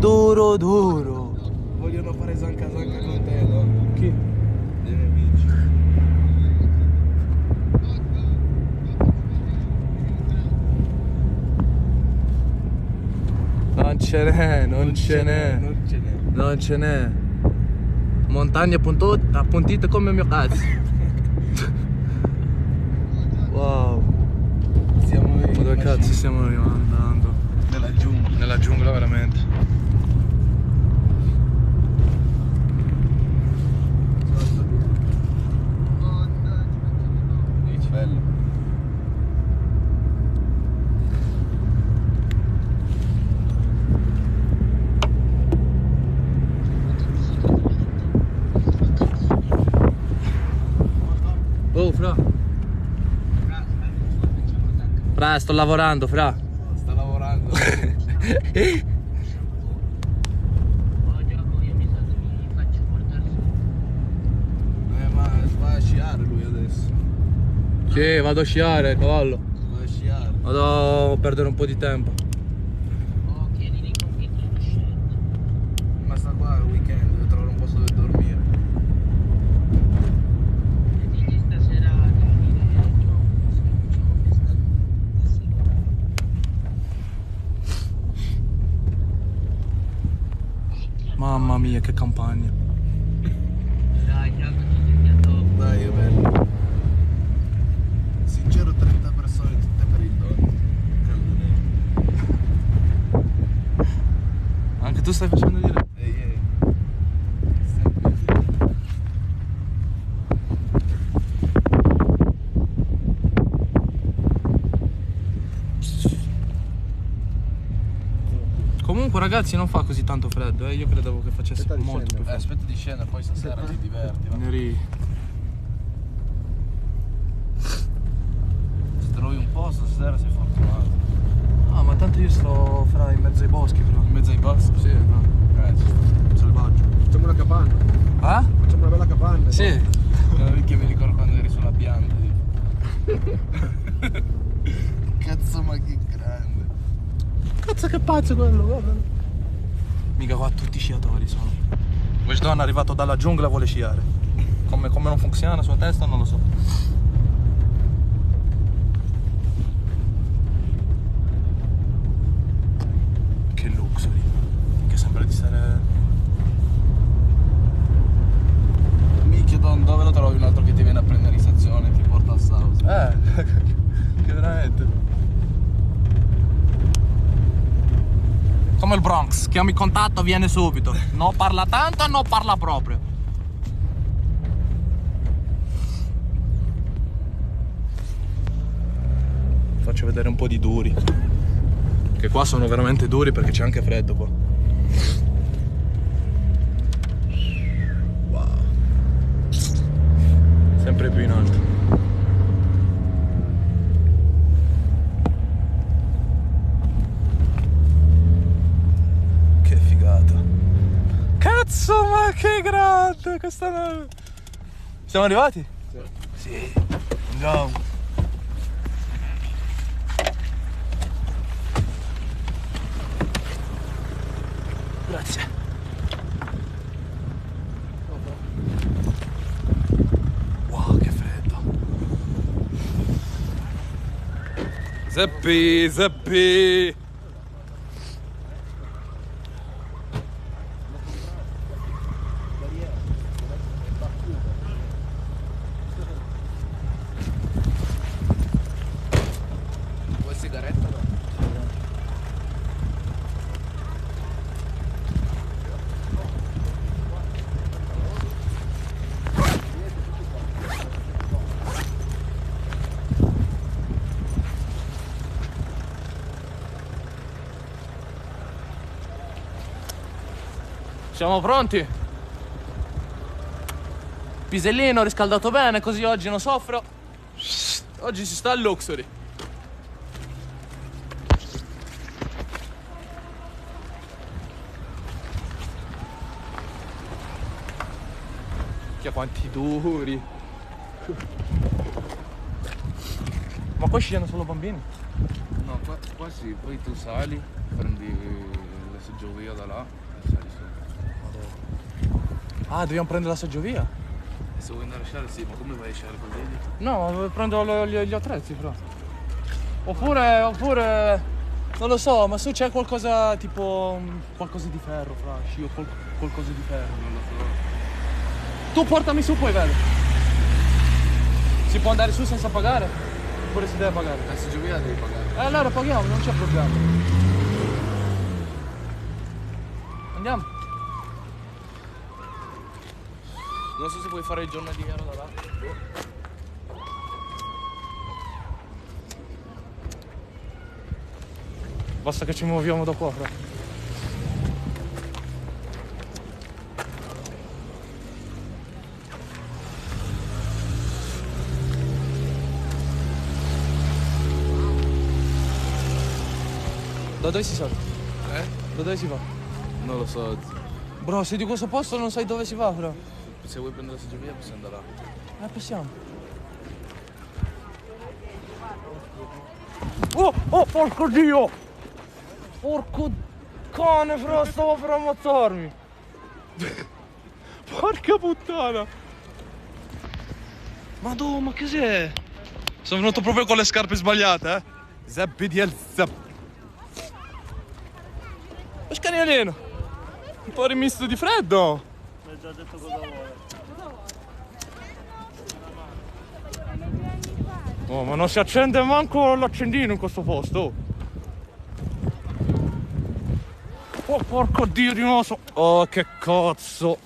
duro duro. Vogliono fare zanca zanca con te, no? Chi? Dei miei amici. Non ce n'è, non ce n'è. Non ce n'è. Non ce n'è. Montagne appuntite come il mio cazzo. Wow. Siamo Ma dove cazzo stiamo andando? nella giungla. Nella giungla veramente. Bello. Oh, fra. Fra, sto lavorando, fra. Sta lavorando. Ma va a sciare lui adesso. Sì, vado a sciare, cavallo. Va a sciare. Vado a perdere un po' di tempo. Ma sta qua è il weekend, deve trovare un posto dove dormire. Mamma mia, che campagna. Dai, è bello. Sincero, 30 persone tutte per il dono. Anche tu stai facendo dire? Ehi. Sempre così. Comunque ragazzi non fa così tanto freddo, io credevo che facesse Aspetta di molto più scendere. freddo. Aspetta di scendere, poi stasera ti diverti. Va. Neri. Se trovi un posto stasera sei fortunato. Ah, ma tanto io sto fra in mezzo ai boschi, però. In mezzo ai boschi? Sì, no. Ci sta. Selvaggio. Facciamo una capanna. Ah? Facciamo una bella capanna. Sì. Che mi ricordo quando eri sulla pianta. Cazzo, ma che grande. Cazzo che pazzo quello, guardalo. Mica qua tutti sciatori sono. Questo è arrivato dalla giungla e vuole sciare. Come non funziona la sua testa non lo so. Che luxury. Che sembra di stare... Minchia, dove lo trovi un altro che ti viene a prendere in stazione e ti porta al South? Che veramente. Come il Bronx, chiami contatto, viene subito. Non parla tanto, non parla proprio. Faccio vedere un po' di duri. Che qua sono veramente duri perché c'è anche freddo qua. Wow. Sempre più in alto. Che figata. Cazzo, ma che grande questa nave. Siamo arrivati? Sì. Andiamo. Grazie. Wow, che freddo. Zeppi, Zeppi. Vuoi sigaretta? No? Siamo pronti? Pisellino riscaldato bene, così oggi non soffro. Oggi si sta al luxury. Che quanti duri. Ma qua scendono solo bambini? No, qua sì, poi tu sali, prendi le seggiovia da là e sali su. Ah, dobbiamo prendere la seggiovia? E se vuoi andare a sciare, sì, ma come vai a sciare con piedi? No, prendo gli attrezzi però. Oppure... Non lo so, ma se c'è qualcosa tipo... qualcosa di ferro, fra, scio, qualcosa di ferro. Non lo so. Tu portami su poi, vedo. Si può andare su senza pagare? Oppure si deve pagare? La seggiovia devi pagare. Allora paghiamo, non c'è problema. Andiamo. Non so se puoi fare il giornaliero da là. Basta che ci muoviamo da qua, fra. Da dove si sale? Eh? Da dove si va? Non lo so. Bro, sei di questo posto non sai dove si va, bro. Se vuoi prendere la seggiovia possiamo andare là. Possiamo. Oh, porco Dio! Porco cane, fra, stavo per ammazzarmi. Porca puttana. Madonna, ma che sei? Sono venuto proprio con le scarpe sbagliate, eh? Zeppi di Elzep. Ma scagnolino, un po' rimisto di freddo. Mi hai già detto cosa vuole. Oh, ma non si accende manco l'accendino in questo posto. Oh, porco Dio di noso. Oh, che cazzo.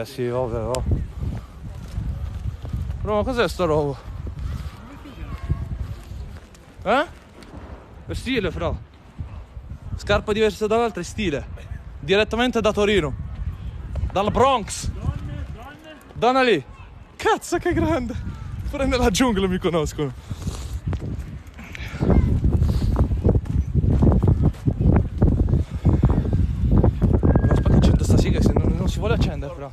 Sì, vabbè, va. Però ma cos'è sta roba? È stile, fra. Scarpa diversa dall'altra è stile. Direttamente da Torino. Dal Bronx. Donna lì. Cazzo che grande. Pure nella giungla mi conoscono. Ma aspetta, accendo sta siga, se non si vuole accendere però.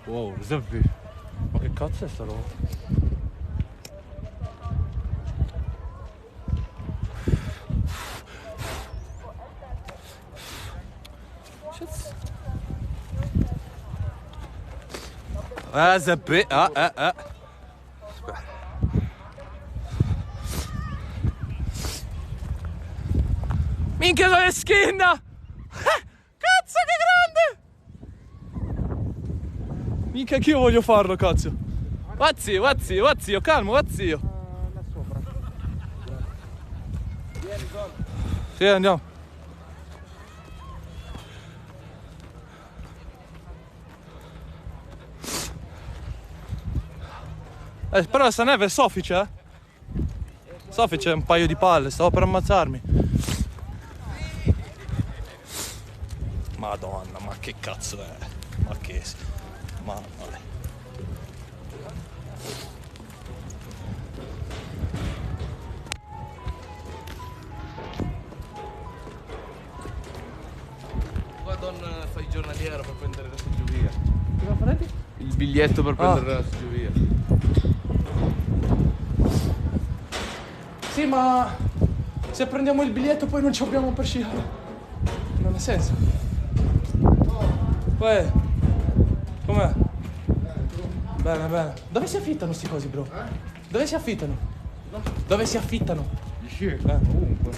Wow, Zeppi. Ma che cazzo è sta roba? Zeppi, Aspetta. Minchia che schinna! Cazzo che grande! Minchia che io voglio farlo, cazzo! Va zio, calmo, va zio! Là sopra. Sì, andiamo. Però sta neve è soffice, eh? Soffice è un paio di palle, stavo per ammazzarmi. Madonna, ma che cazzo è? Ma che... Ma vabbè. Qua Don fa il giornaliero per prendere la seggiovia. Cosa farete? Il biglietto per prendere la seggiovia. Sì, ma se prendiamo il biglietto poi non ci abbiamo per sciare. Non ha senso. Uè, com'è? Bene. Dove si affittano sti cosi, bro? Dove si affittano? Dove si affittano? Gli sci? Ovunque.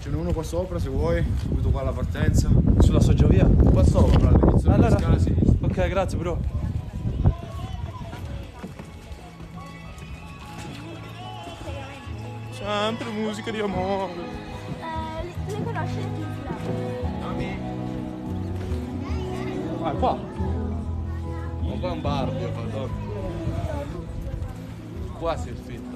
Ce n'è uno qua sopra se vuoi, subito qua alla partenza. Sulla soggiovia? Qua sopra, all'inizio della Allora, scala a sinistra. ok, grazie, bro. Sempre musica di amore. Le conosce Tisla? Vai, qua. Ma qua è un bar, Dio, pardon. Qua si affitta.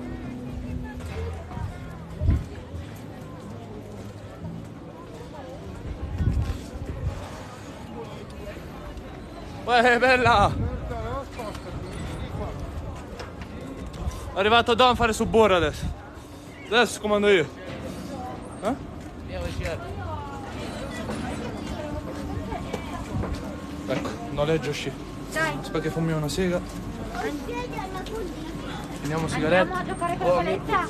Uè, bella! È arrivato Don a fare su burro adesso. Adesso comando io. Andiamo a sciare. Ecco, noleggio sci. Dai. Aspetta che fummi una sega. Finiamo sigarette. Andiamo a giocare con la paletta.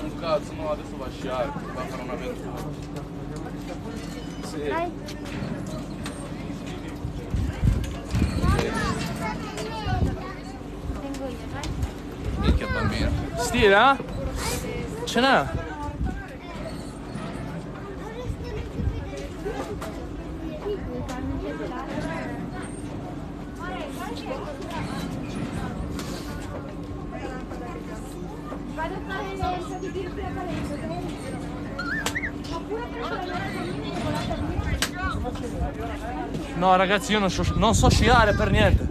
Un cazzo, no, adesso va a sciare, va a fare un'avventura. Sì. Dai. Vengo io, dai. Minchia bambino. Stile, eh? Ce n'è? Vado a fare il servizio della paletta, ok? Oppure prendo la No ragazzi, io non so sciare per niente.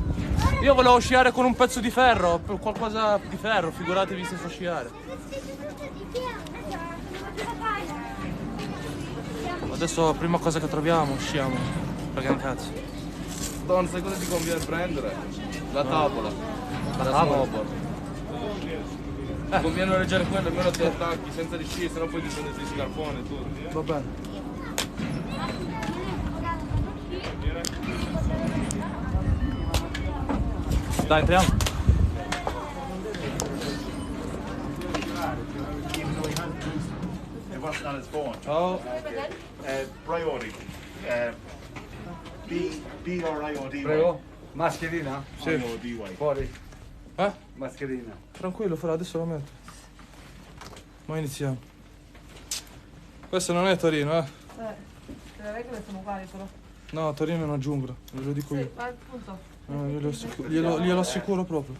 Io volevo sciare con un pezzo di ferro, qualcosa di ferro, figuratevi se so sciare. Adesso prima cosa che troviamo, sciamo. Perché un cazzo. Don, sai cosa ti conviene prendere? La tavola. Da tavola? snowboard. Conviene leggere quello, almeno ti attacchi senza di sci, sennò poi dipende dai scarponi e tutto. Va bene. Dai, entriamo. It wasn't on his phone. Ciao. Priority. B-R-I-O-D-Y. Prego. Mascherina? Sì. I-O-D-Y. Fuori. Eh? Mascherina. Tranquillo, fra adesso lo metto. Ma iniziamo. Questo non è Torino, eh? Le regole sono uguali però. No, Torino è una giungla, ve lo dico Sì, io. ma appunto. No, glielo assicuro proprio.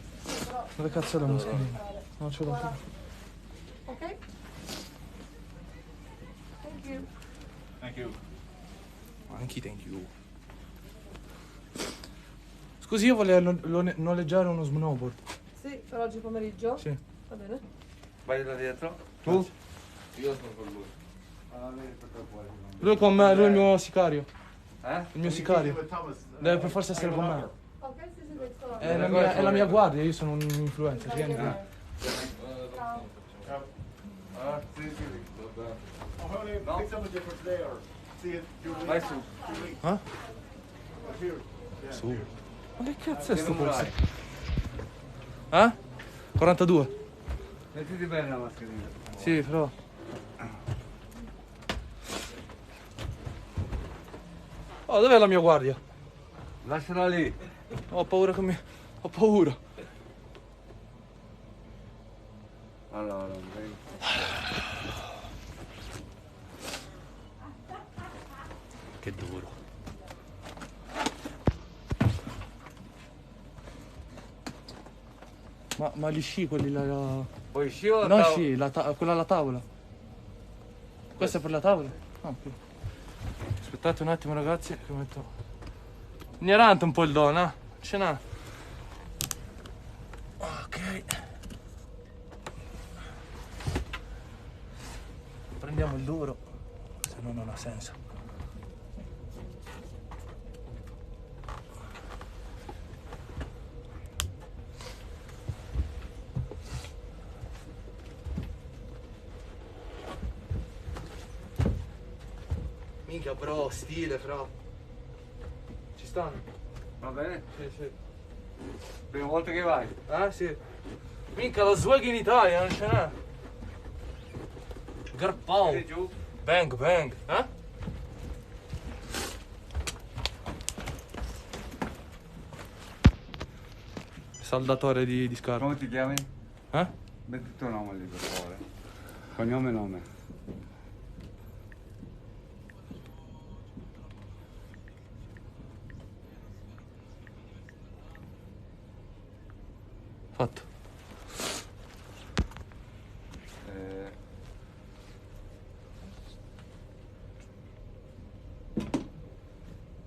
Dove cazzo è la mascherina? Non ce l'ho più. Ok? Thank you. Thank you. Anche thank you. Scusi, io volevo noleggiare uno snowboard. Sì, per oggi pomeriggio? Sì. Va bene. Vai da dietro. Tu? Io sono con lui. Lui con me, lui è il mio sicario. Eh? Il mio sicario. With Thomas. Deve per forza essere con me. Ok, sì, sì, questo. È la mia guardia, io sono un influencer. Vieni qui. Ah, sì, sì, vabbè. Oh, honey, pick something different today or see it. Vai su. Eh? Here. Su. Ma che cazzo è sto posto? Eh? 42. Mettiti bene la mascherina. Sì, però. Oh, dov'è la mia guardia? Lasciala lì. Ho paura che mi... Ho paura. Allora, vedi. Che duro. Ma gli sci quelli là... Vuoi sci o No, tavola? sci, quella alla tavola. Questa è per la tavola? Ah, ok. Aspettate un attimo ragazzi che metto... Ignorante un po' il dono, eh? Ce n'ha. Ok. Prendiamo il duro, se no non ha senso. Minchia bro, stile fra. Ci stanno? Va bene? Sì, sì. Prima volta che vai. Sì. Minchia lo swag in Italia, non ce n'è. Garpão. Vieni giù. Bang bang. Saldatore di scarpe. Come ti chiami? Eh? Metti il tuo nome lì per favore. Cognome e nome. Fatto.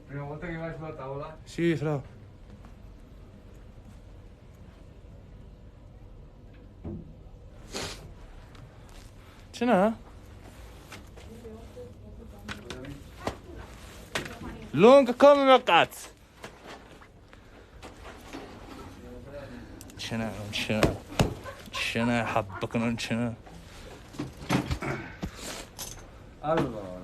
Prima volta che vai sulla tavola? Sì, fra. Ce n'è? Lungo come mio cazzo. Ce n'è, non ce n'è. Ce n'è, habba che non ce n'è. Allora.